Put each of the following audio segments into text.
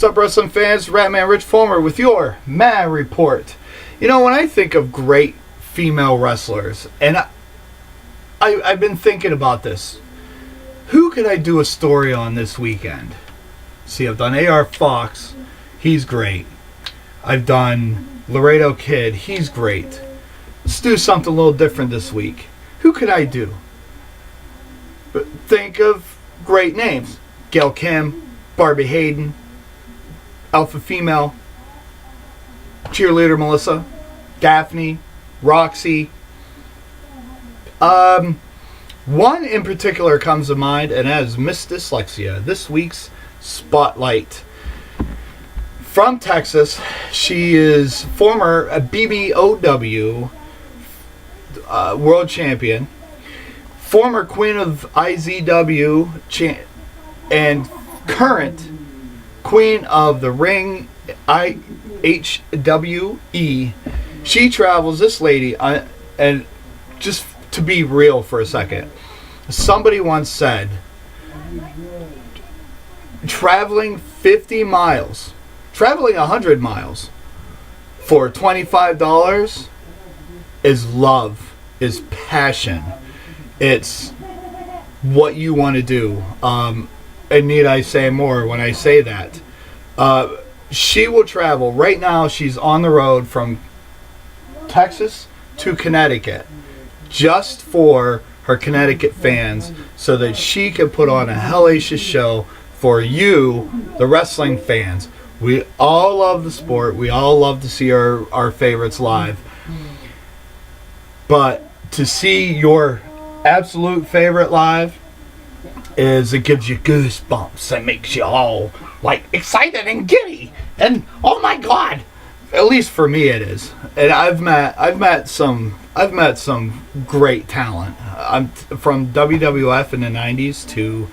What's up, wrestling fans? Ratman Rich Fulmer with your Man Report. You know, when I think of great female wrestlers, and I've been thinking about this, who could I do a story on this weekend? See, I've done A.R. Fox. He's great. I've done Laredo Kid. He's great. Let's do something a little different this week. Who could I do? Think of great names. Gail Kim, Barbie Hayden, Alpha Female, Cheerleader Melissa, Daphne, Roxy. One in particular comes to mind, and that is Missdiss Lexia, this week's Spotlight. From Texas, she is former BBOW world champion, former queen of IZW and current queen of the ring IHWE. She travels, this lady, and just to be real for a second, somebody once said, traveling 50 miles, traveling 100 miles for $25 is love, is passion. It's what you want to do. And need I say more when I say that? She will travel. Right now, she's on the road from Texas to Connecticut just for her Connecticut fans so that she can put on a hellacious show for you, the wrestling fans. We all love the sport. We all love to see our favorites live. But to see your absolute favorite live is, it gives you goosebumps. It makes you all like excited and giddy. And oh my God, at least for me it is. And I've met some great talent. I'm from WWF in the 90s to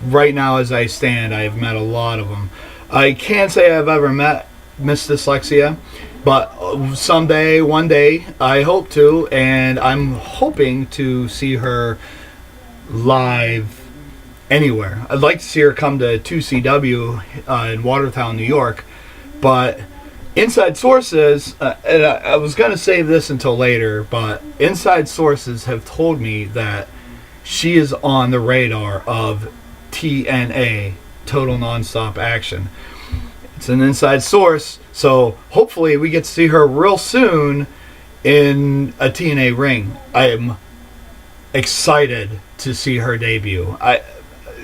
right now as I stand. I've met a lot of them. I can't say I've ever met Missdiss Lexia, but someday, one day, I hope to, and I'm hoping to see her live anywhere. I'd like to see her come to 2CW in Watertown, New York, but inside sources, and I was going to save this until later, but inside sources have told me that she is on the radar of TNA, Total Nonstop Action. It's an inside source, so hopefully we get to see her real soon in a TNA ring. I am excited to see her debut.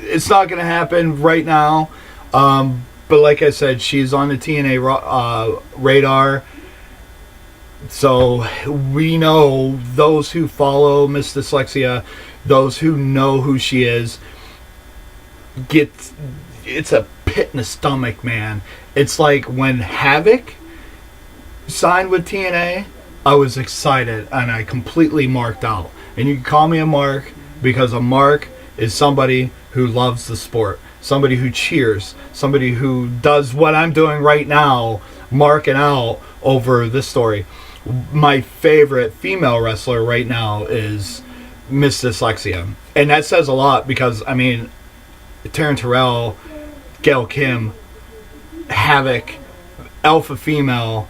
It's not going to happen right now, but like I said, she's on the TNA radar. So we know, those who follow Missdiss Lexia, those who know who she is, it's a pit in the stomach, man. It's like when Havoc signed with TNA, I was excited and I completely marked out. And you can call me a mark, because a mark is somebody who loves the sport, somebody who cheers, somebody who does what I'm doing right now, marking out over this story. My favorite female wrestler right now is Missdiss Lexia. And that says a lot, because, I mean, Taryn Terrell, Gail Kim, Havoc, Alpha Female,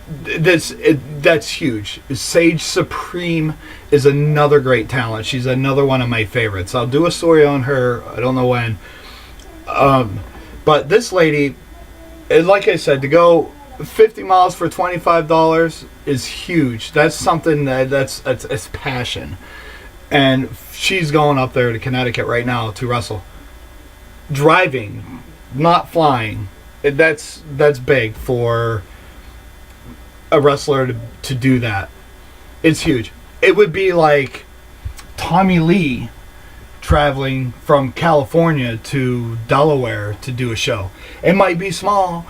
that's huge. Sage Supreme is another great talent. She's another one of my favorites. I'll do a story on her. I don't know when. But this lady, like I said, to go 50 miles for $25 is huge. That's something that's passion. And she's going up there to Connecticut right now to wrestle. Driving, not flying. That's big for a wrestler to do that. It's huge. It would be like Tommy Lee traveling from California to Delaware to do a show. It might be small,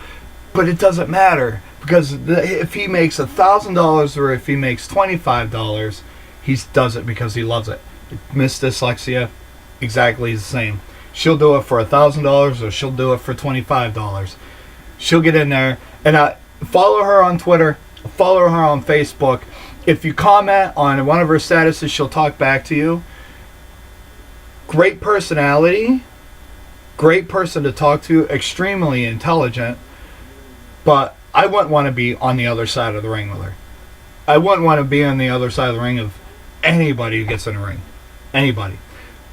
but it doesn't matter, because if he makes $1,000 or if he makes $25, he does it because he loves it. Missdiss Lexia, exactly the same. She'll do it for $1,000 or she'll do it for $25. She'll get in there, and follow her on Twitter, follow her on Facebook. If you comment on one of her statuses, she'll talk back to you. Great personality, great person to talk to, extremely intelligent, but I wouldn't want to be on the other side of the ring with her. I wouldn't want to be on the other side of the ring of anybody who gets in the ring. Anybody.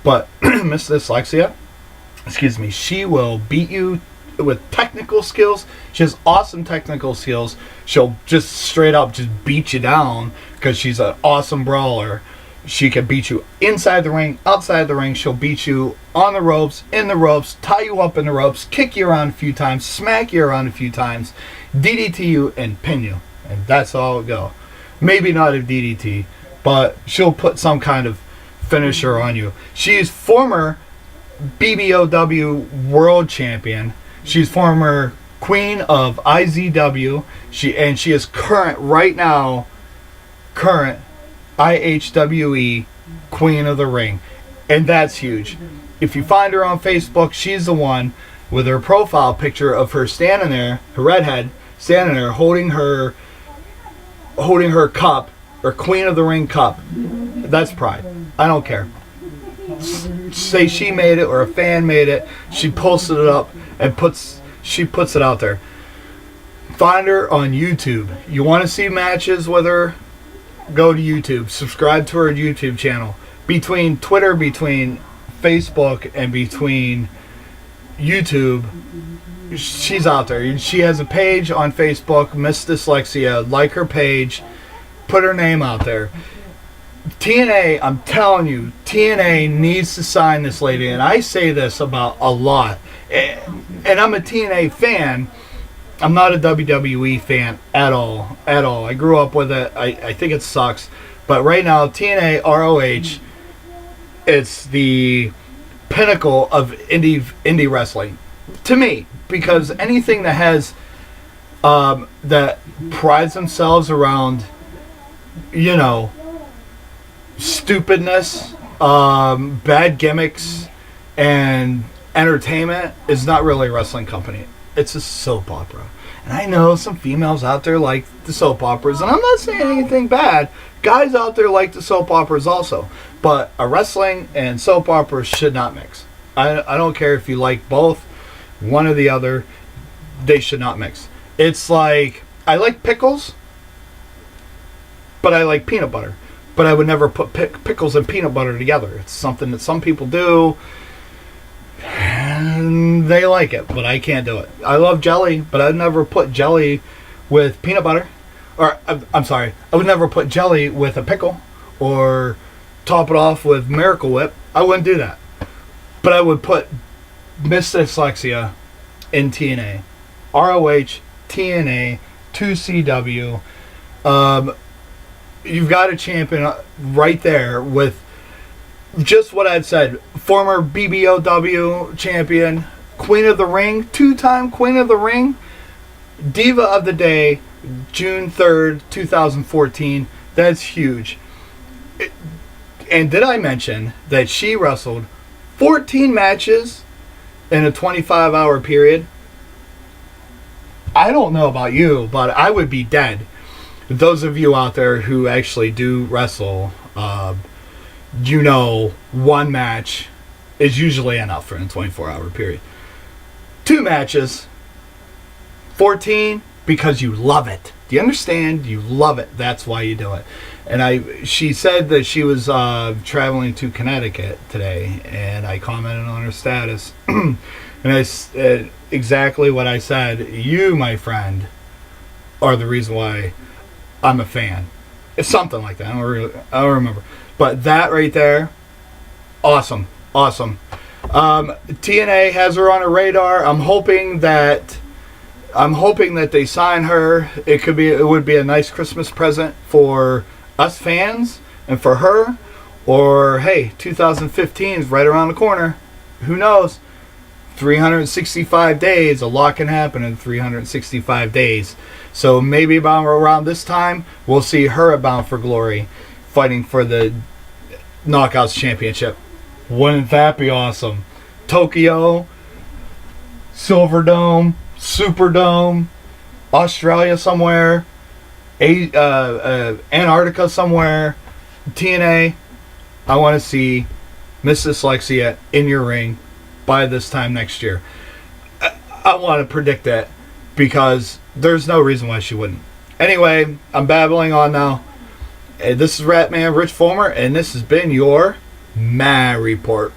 But Missdiss Lexia, excuse me, she will beat you with technical skills. She has awesome technical skills. She'll just straight up just beat you down because she's an awesome brawler. She can beat you inside the ring, outside the ring. She'll beat you on the ropes, in the ropes, tie you up in the ropes, kick you around a few times, smack you around a few times, DDT you, and pin you. And that's all it'll go. Maybe not a DDT, but she'll put some kind of finisher on you. She's former BBOW World Champion. She's former Queen of IZW. She is current IHWE Queen of the Ring, and that's huge. If you find her on Facebook, she's the one with her profile picture of her standing there, her redhead standing there holding her cup, or Queen of the Ring cup. That's pride. I don't care. Say she made it or a fan made it. She posted it up and she puts it out there. Find her on YouTube. You want to see matches with her? Go to YouTube. Subscribe to her YouTube channel. Between Twitter, between Facebook, and between YouTube, she's out there. She has a page on Facebook, Missdiss Lexia. Like her page. Put her name out there. TNA, I'm telling you, TNA needs to sign this lady. And I say this about a lot. And I'm a TNA fan. I'm not a WWE fan at all. At all. I grew up with it. I think it sucks. But right now, TNA ROH, it's the pinnacle of indie wrestling. To me. Because anything that has, that prides themselves around, you know, stupidness, bad gimmicks, and entertainment is not really a wrestling company. It's a soap opera. And I know some females out there like the soap operas, and I'm not saying anything bad. Guys out there like the soap operas also. But a wrestling and soap opera should not mix. I don't care if you like both, one or the other. They should not mix. It's like, I like pickles, but I like peanut butter. But I would never put pickles and peanut butter together. It's something that some people do, and they like it, but I can't do it. I love jelly, but I'd never put jelly with peanut butter. Or, I'm sorry, I would never put jelly with a pickle or top it off with Miracle Whip. I wouldn't do that. But I would put Missdiss Lexia in TNA. ROH, TNA, 2CW. You've got a champion right there with just what I've said. Former BBOW champion, Queen of the Ring, two-time Queen of the Ring, Diva of the Day, June 3rd, 2014. That's huge. And did I mention that she wrestled 14 matches in a 25-hour period? I don't know about you, but I would be dead. Those of you out there who actually do wrestle, you know, one match is usually enough for a 24-hour period. 2 matches, 14, because you love it. Do you understand? You love it. That's why you do it. And she said that she was traveling to Connecticut today, and I commented on her status. And I said exactly what I said. You, my friend, are the reason why I'm a fan. It's something like that. I don't remember. But that right there, awesome. Awesome. TNA has her on a radar. I'm hoping that they sign her. It would be a nice Christmas present for us fans and for her. Or hey, 2015 is right around the corner. Who knows? 365 days. A lot can happen in 365 days. So maybe around this time, we'll see her at Bound for Glory fighting for the Knockouts Championship. Wouldn't that be awesome? Tokyo, Silverdome, Superdome, Australia somewhere, Antarctica somewhere, TNA. I want to see Missdiss Lexia in your ring by this time next year. I want to predict that because there's no reason why she wouldn't. Anyway, I'm babbling on now. This is Ratman Rich Fulmer, and this has been your My Report.